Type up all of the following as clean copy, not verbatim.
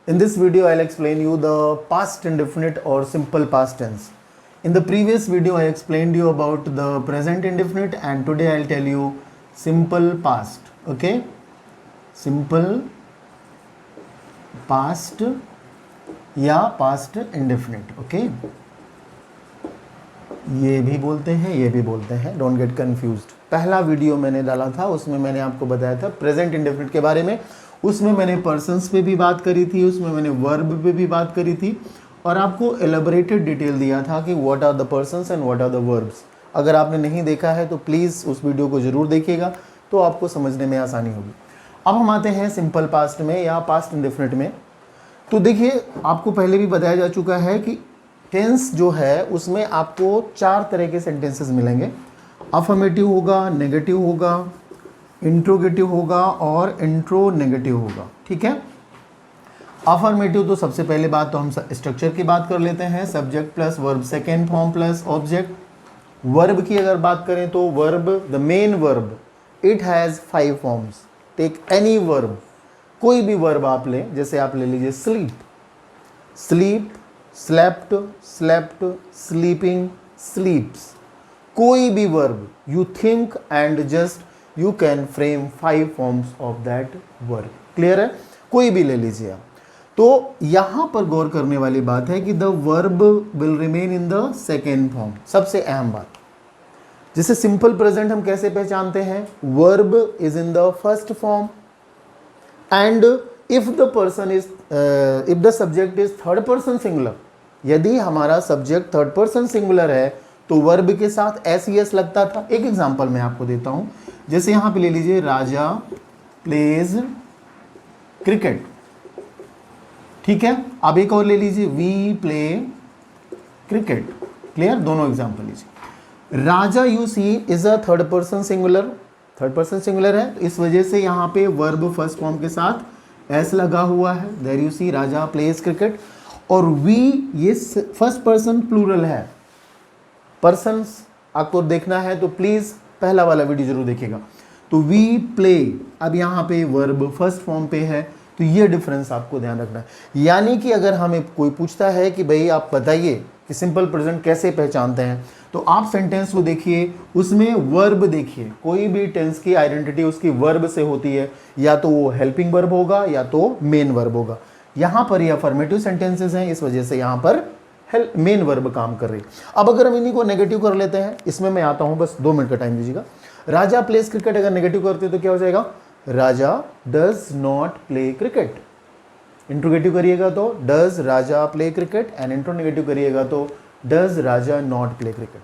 In this video, I'll explain you the past indefinite or simple past tense. In the previous video, I explained you about the present indefinite, and today I'll tell you simple past. Okay? Simple past या past indefinite. Okay? ये भी बोलते हैं, ये भी बोलते हैं. Don't get confused. पहला वीडियो मैंने डाला था, उसमें मैंने आपको बताया था प्रेजेंट इंडेफिनिट के बारे में. उसमें मैंने पर्सन्स पे भी बात करी थी, उसमें मैंने वर्ब पे भी बात करी थी और आपको एलेबोरेटेड डिटेल दिया था कि what are the persons and what are the verbs. अगर आपने नहीं देखा है तो प्लीज़ उस वीडियो को ज़रूर देखिएगा, तो आपको समझने में आसानी होगी. अब हम आते हैं सिंपल पास्ट में या पास्ट इंडेफिनिट में. तो देखिए, आपको पहले भी बताया जा चुका है कि टेंस जो है उसमें आपको 4 तरह के सेंटेंसेस मिलेंगे. अफर्मेटिव होगा, नेगेटिव होगा, इंट्रोगेटिव होगा और इंट्रो नेगेटिव होगा. ठीक है. अफर्मेटिव तो सबसे पहले बात तो हम स्ट्रक्चर की बात कर लेते हैं. Subject plus verb second form plus object. Verb की अगर बात करें तो verb, the main verb, it has 5 forms. Take any verb, कोई भी वर्ब आप लें. जैसे आप ले लीजिए sleep, sleep, slept, slept, sleeping, sleeps. कोई भी verb you think and just you can frame 5 forms of that verb. Clear है. कोई भी ले लीजिए आप. तो यहां पर गौर करने वाली बात है कि the verb will remain in the second form. सबसे अहम बात, जैसे सिंपल प्रेजेंट हम कैसे पहचानते हैं, verb is in the first form and if the person is if the subject is third person singular. यदि हमारा सब्जेक्ट थर्ड पर्सन सिंगुलर है तो वर्ब के साथ एस लगता था. एक एग्जांपल मैं आपको देता हूं. जैसे यहां पे ले लीजिए, राजा प्लेज क्रिकेट. ठीक है. अब एक और ले लीजिए, वी प्ले क्रिकेट. क्लियर. दोनों एग्जांपल लीजिए. Raja you see is a third person singular. Third person singular है, तो इस वजह से यहां पे वर्ब फर्स्ट फॉर्म के साथ एस लगा हुआ है. There you see Raja plays cricket. और वी ये फर्स्ट पर्सन प्लूरल है. पर्सन्स आपको देखना है तो प्लीज पहला वाला वीडियो जरूर देखिएगा. तो वी प्ले, अब यहाँ पे वर्ब फर्स्ट फॉर्म पे है, तो ये डिफरेंस आपको ध्यान रखना है. यानी कि अगर हमें कोई पूछता है कि भाई आप बताइए कि सिंपल प्रेजेंट कैसे पहचानते हैं, तो आप सेंटेंस को देखिए, उसमें वर्ब देखिए. कोई भी टेंस की आइडेंटिटी उसकी वर्ब से होती है, या तो वो हेल्पिंग वर्ब होगा या तो मेन वर्ब होगा. यहाँ पर ये अफर्मेटिव सेंटेंसेस हैं, इस वजह से यहाँ पर मेन वर्ब काम कर रही है. अब अगर हम इन्हीं को नेगेटिव कर लेते हैं, इसमें मैं आता हूं, बस 2 मिनट का टाइम दीजिएगा. राजा प्लेस क्रिकेट अगर नेगेटिव करते हैं तो क्या हो जाएगा, Raja does not play cricket. Interrogative करिएगा तो does Raja play cricket, and intro negative करिएगा तो does Raja not play cricket.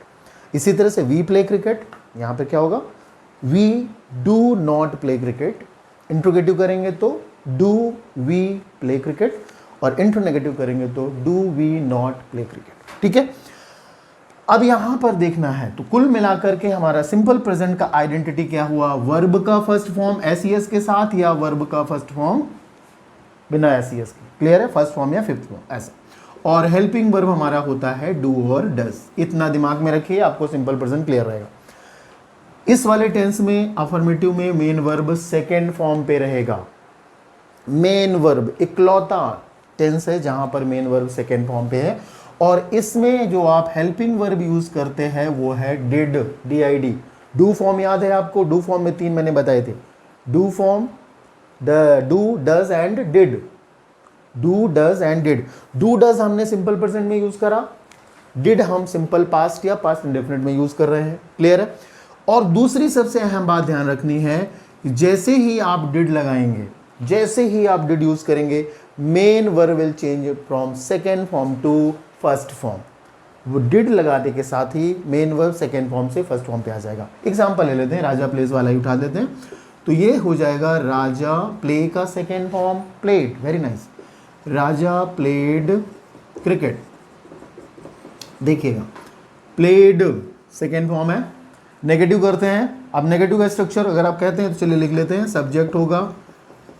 इसी तरह से वी प्ले क्रिकेट, यहां पे क्या होगा, we do not play cricket. Interrogative करेंगे तो डू वी प्ले क्रिकेट, और इंट्रो नेगेटिव करेंगे तो do we not play cricket. ठीक है. अब यहां पर देखना है, तो कुल मिलाकर के हमारा सिंपल प्रेजेंट का आइडेंटिटी क्या हुआ, वर्ब का फर्स्ट फॉर्म एस के साथ या वर्ब का फर्स्ट फॉर्म बिना एस के. क्लियर है. फर्स्ट फॉर्म या फिफ्थ फॉर्म ऐसा. और हेल्पिंग वर्ब हमारा होता है डू और डज. इतना दिमाग में रखिए, आपको सिंपल प्रेजेंट क्लियर रहेगा. इस वाले टेंस में अफर्मेटिव में मेन वर्ब सेकेंड फॉर्म पे रहेगा. मेन वर्ब इकलौता टेंस है जहां पर मेन वर्ब सेकेंड फॉर्म पे है. और इसमें जो आप हेल्पिंग वर्ब यूज करते हैं वो है डिड, DID. डू फॉर्म याद है आपको. डू फॉर्म में 3 मैंने बताए थे. Do form, do, does and did. Do, does and did. Do does हमने सिंपल प्रेजेंट में यूज करा, डिड हम सिंपल पास्ट या पास्ट इंडेफिनिट में यूज कर रहे हैं. क्लियर है. और दूसरी सबसे अहम बात ध्यान रखनी है, जैसे ही आप डिड लगाएंगे, जैसे ही आप डिड यूज करेंगे, main verb will change from second form to first form. वो डिड लगाने के साथ ही मेन वर्ब सेकेंड फॉर्म से फर्स्ट फॉर्म पे आ जाएगा. एग्जांपल ले लेते हैं, राजा प्लेस वाला ही उठा देते हैं. तो ये हो जाएगा राजा प्ले का second form played. Very nice. Raja played cricket. देखिएगा, प्लेड सेकेंड फॉर्म है. नेगेटिव करते हैं. अब नेगेटिव का स्ट्रक्चर अगर आप कहते हैं तो चलिए लिख लेते हैं. सब्जेक्ट होगा,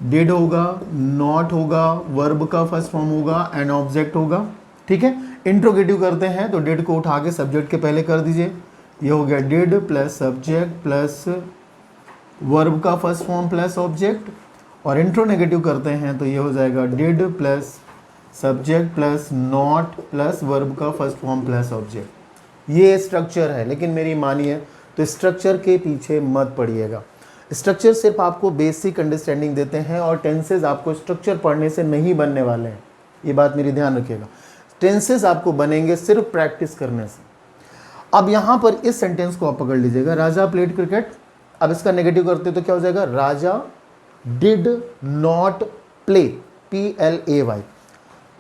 डिड होगा, नॉट होगा, वर्ब का फर्स्ट फॉर्म होगा, एंड ऑब्जेक्ट होगा. ठीक है. इंट्रोगेटिव करते हैं तो डिड को उठा के सब्जेक्ट के पहले कर दीजिए. ये हो गया did plus subject plus verb का फर्स्ट फॉर्म प्लस ऑब्जेक्ट. और इंट्रोनेगेटिव करते हैं तो ये हो जाएगा did plus subject plus not plus verb का फर्स्ट फॉर्म प्लस ऑब्जेक्ट। ये स्ट्रक्चर है, लेकिन मेरी मानिए तो स्ट्रक्चर के पीछे मत पड़िएगा। स्ट्रक्चर सिर्फ आपको बेसिक अंडरस्टैंडिंग देते हैं और टेंसेज आपको स्ट्रक्चर पढ़ने से नहीं बनने वाले हैं, ये बात मेरी ध्यान रखिएगा। टेंसेज आपको बनेंगे सिर्फ प्रैक्टिस करने से। अब यहाँ पर इस सेंटेंस को आप पकड़ लीजिएगा, राजा प्लेड क्रिकेट। अब इसका नेगेटिव करते तो क्या हो जाएगा, Raja did not play, PLAY।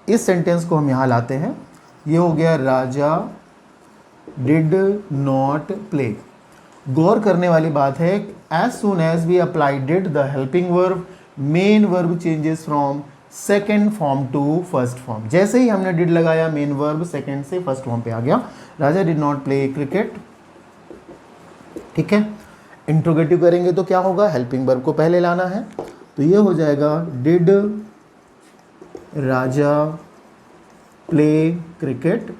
इस सेंटेंस को हम यहाँ लाते हैं, ये हो गया राजा डिड नॉट प्ले। गौर करने वाली बात है, as soon as we apply did the helping verb, main verb changes from second form to first form. जैसे ही हमने डिड लगाया, मेन वर्ब सेकेंड से फर्स्ट फॉर्म पे आ गया, Raja did not play cricket. ठीक है, इंट्रोगेटिव करेंगे तो क्या होगा, हेल्पिंग वर्ब को पहले लाना है, तो ये हो जाएगा did Raja play cricket,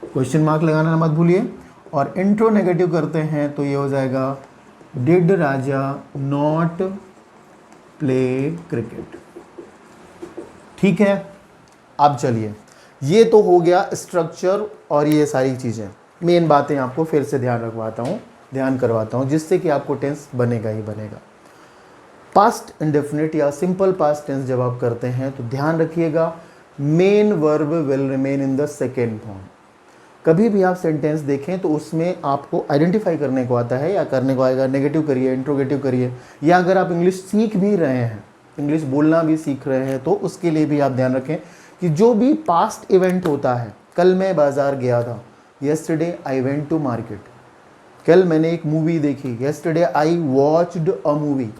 question mark लगाना मत भूलिए। और इंट्रो नेगेटिव करते हैं तो ये हो जाएगा did Raja not play cricket. ठीक है, अब चलिए, ये तो हो गया स्ट्रक्चर और ये सारी चीज़ें, मेन बातें आपको फिर से ध्यान करवाता हूँ जिससे कि आपको टेंस बनेगा ही बनेगा। पास्ट इंडेफिनिट या सिंपल पास्ट टेंस जब आप करते हैं तो ध्यान रखिएगा, main verb will remain in the second form. कभी भी आप सेंटेंस देखें तो उसमें आपको आइडेंटिफाई करने को आता है या करने को आएगा, नेगेटिव करिए, इंट्रोगेटिव करिए, या अगर आप इंग्लिश सीख भी रहे हैं, इंग्लिश बोलना भी सीख रहे हैं, तो उसके लिए भी आप ध्यान रखें कि जो भी पास्ट इवेंट होता है, कल मैं बाज़ार गया था, yesterday I went to market, कल मैंने एक मूवी देखी, yesterday I watched a movie,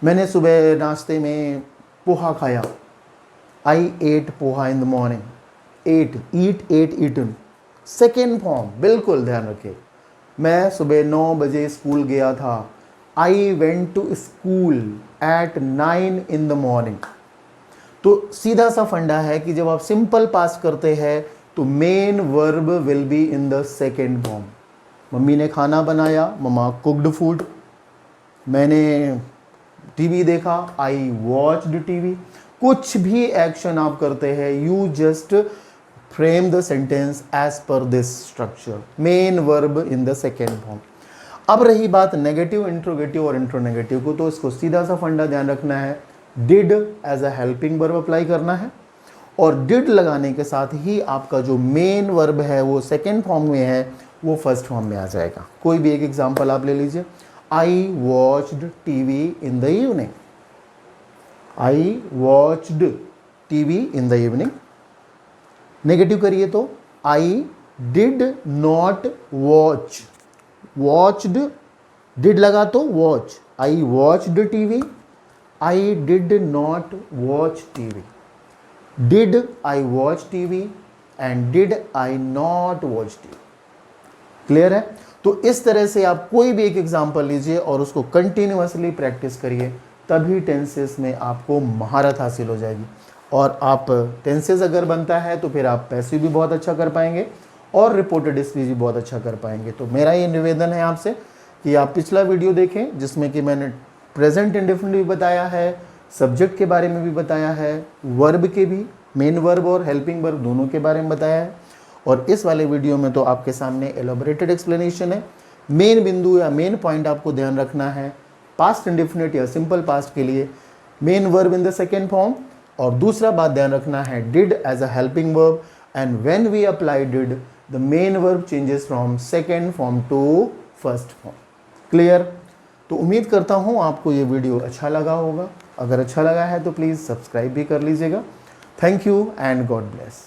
मैंने सुबह नाश्ते में पोहा खाया, I ate poha in the morning, eat eaten, second form, बिल्कुल ध्यान रखिए। मैं सुबह 9 बजे स्कूल गया था, I went to school at 9 in the morning. तो सीधा सा फंडा है कि जब आप सिंपल पास्ट करते हैं तो main verb will be in the second form. Mummy ने खाना बनाया, मम्मा कुक्ड फूड, मैंने टीवी देखा, आई वॉच्ड टीवी। कुछ भी एक्शन आप करते हैं, you just frame the sentence as per this structure, main verb in the second form. अब रही बात नेगेटिव, इंट्रोगेटिव और इंट्रोनेगेटिव को, तो इसको सीधा सा फंडा ध्यान रखना है, did as a helping verb apply करना है, और डिड लगाने के साथ ही आपका जो मेन वर्ब है वो सेकेंड फॉर्म में है, वो फर्स्ट फॉर्म में आ जाएगा। कोई भी एक एग्जाम्पल आप ले लीजिए, I watched TV in the evening, I watched TV in the evening. Negative करिए तो I did not watch, watched, did लगा तो watch, I watched TV, I did not watch TV, did I watch TV and did I not watch TV. Clear है? तो इस तरह से आप कोई भी एक एग्जाम्पल लीजिए और उसको कंटिन्यूअसली प्रैक्टिस करिए, तभी टेंसेस में आपको महारत हासिल हो जाएगी। और आप टेंसेस अगर बनता है तो फिर आप पैसिव भी बहुत अच्छा कर पाएंगे और रिपोर्टेड स्पीच भी बहुत अच्छा कर पाएंगे। तो मेरा ये निवेदन है आपसे कि आप पिछला वीडियो देखें जिसमें कि मैंने प्रेजेंट इंडेफिनिट भी बताया है, सब्जेक्ट के बारे में भी बताया है, वर्ब के भी, मेन वर्ब और हेल्पिंग वर्ब दोनों के बारे में बताया है, और इस वाले वीडियो में तो आपके सामने एलोबरेटेड एक्सप्लेनेशन है। मेन बिंदु या मेन पॉइंट आपको ध्यान रखना है, पास्ट इंडेफिनिट या सिंपल पास्ट के लिए main verb in the second form, और दूसरा बात ध्यान रखना है did as a helping verb, and when we apply did the main verb changes from second form to first form. Clear? तो उम्मीद करता हूँ आपको ये वीडियो अच्छा लगा होगा। अगर अच्छा लगा है तो प्लीज़ सब्सक्राइब भी कर लीजिएगा। Thank you and God bless.